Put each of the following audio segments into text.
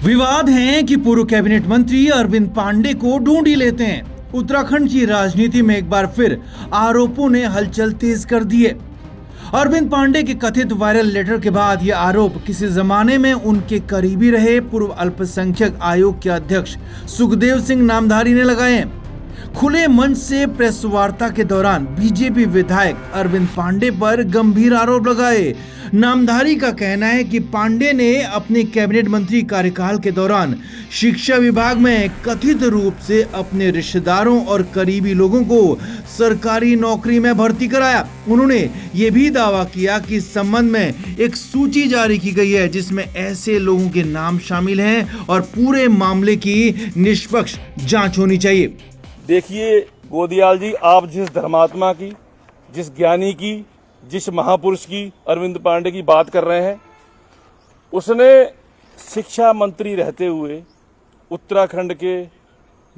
विवाद है कि पूर्व कैबिनेट मंत्री अरविंद पांडे को ढूंढ ही लेते हैं। उत्तराखंड की राजनीति में एक बार फिर आरोपों ने हलचल तेज कर दी है। अरविंद पांडे के कथित वायरल लेटर के बाद ये आरोप किसी जमाने में उनके करीबी रहे पूर्व अल्पसंख्यक आयोग के अध्यक्ष सुखदेव सिंह नामधारी ने लगाए हैं। खुले मंच से प्रेस वार्ता के दौरान बीजेपी विधायक अरविंद पांडे पर गंभीर आरोप लगाए। नामधारी का कहना है कि पांडे ने अपने कैबिनेट मंत्री कार्यकाल के दौरान शिक्षा विभाग में कथित रूप से अपने रिश्तेदारों और करीबी लोगों को सरकारी नौकरी में भर्ती कराया। उन्होंने ये भी दावा किया कि इस संबंध में एक सूची जारी की गई है जिसमें ऐसे लोगों के नाम शामिल हैं और पूरे मामले की निष्पक्ष जांच होनी चाहिए। देखिए गोदियाल जी, आप जिस धर्मात्मा की, जिस ज्ञानी की, जिस महापुरुष की अरविंद पांडे की बात कर रहे हैं, उसने शिक्षा मंत्री रहते हुए उत्तराखंड के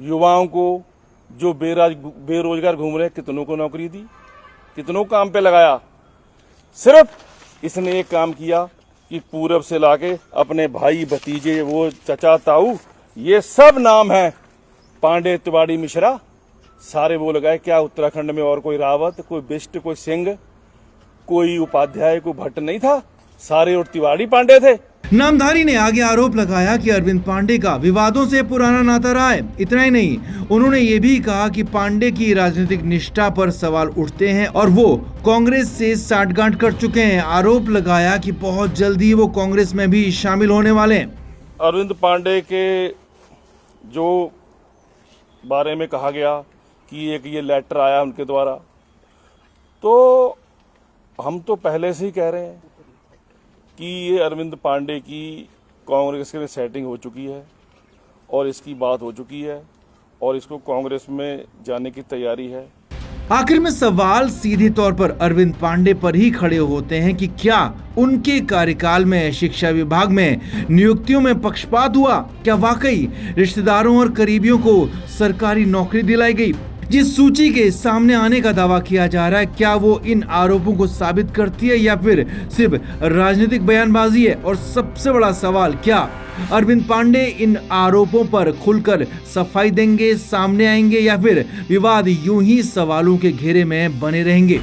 युवाओं को जो बेरोजगार घूम रहे हैं, कितनों को नौकरी दी, कितनों काम पे लगाया। सिर्फ इसने एक काम किया कि पूरब से लाके अपने भाई भतीजे, वो चचा ताऊ, ये सब नाम है पांडे, तिवारी, मिश्रा, सारे वो लगाए। क्या उत्तराखंड में और कोई रावत, कोई बिष्ट, कोई सिंह, कोई उपाध्याय, कोई भट्ट नहीं था? सारे और तिवारी पांडे थे। नामधारी ने आगे आरोप लगाया कि अरविंद पांडे का विवादों से पुराना नाता रहा है। इतना ही नहीं, उन्होंने ये भी कहा कि पांडे की राजनीतिक निष्ठा पर सवाल उठते हैं और वो कांग्रेस से साठगांठ कर चुके हैं। आरोप लगाया कि बहुत जल्दी वो कांग्रेस में भी शामिल होने वाले हैं। अरविंद पांडे के जो बारे में कहा गया कि एक ये लेटर आया उनके द्वारा, तो हम तो पहले से ही कह रहे हैं कि ये अरविंद पांडे की कांग्रेस के लिए सेटिंग हो चुकी है और इसकी बात हो चुकी है और इसको कांग्रेस में जाने की तैयारी है। आखिर में सवाल सीधे तौर पर अरविंद पांडे पर ही खड़े होते हैं कि क्या उनके कार्यकाल में शिक्षा विभाग में नियुक्तियों में पक्षपात हुआ? क्या वाकई रिश्तेदारों और करीबियों को सरकारी नौकरी दिलाई गई? जिस सूची के सामने आने का दावा किया जा रहा है, क्या वो इन आरोपों को साबित करती है या फिर सिर्फ राजनीतिक बयानबाजी है? और सबसे बड़ा सवाल, क्या अरविंद पांडे इन आरोपों पर खुलकर सफाई देंगे, सामने आएंगे, या फिर विवाद यूं ही सवालों के घेरे में बने रहेंगे?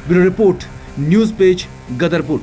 Bureau report, news page, Gadarpur.